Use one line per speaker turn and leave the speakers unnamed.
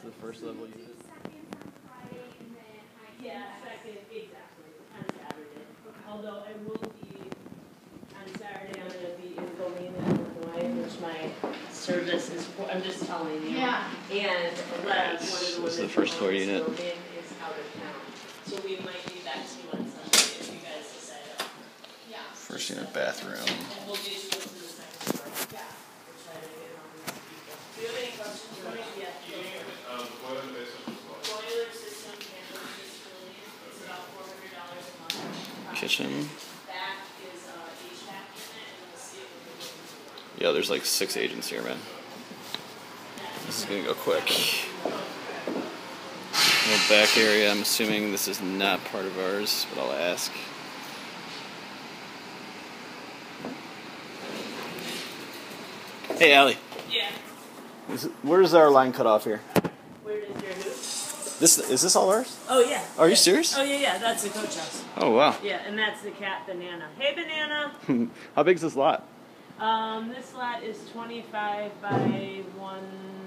the first level unit.
Yeah, second, exactly, on Saturday. Although I will be, on Saturday, I'm gonna be in Galena, Illinois, which my service is, I'm just telling you.
Yeah.
And
This is the first floor unit.
Is out of town. So we might be back to you on Sunday if you guys decide. Yeah.
First unit bathroom.
And we'll just go to the second floor. Yeah. We'll try to get on these people. Do you have any questions for me? Yeah. Boiler system, candle facility, it's about $400 a month.
Kitchen.
That is HVAC unit, and we'll see if we can.
Yeah, there's like 6 agents here, man. This is gonna go quick. Little back area. I'm assuming this is not part of ours, but I'll ask. Hey, Allie.
Yeah.
Where's our line cut off here?
Where does your who?
Is this all ours?
Oh yeah.
Are you serious?
Oh yeah, that's the coach house.
Oh wow.
Yeah, and that's the cat Banana. Hey Banana.
How big's this lot?
This lot is 25 by 1.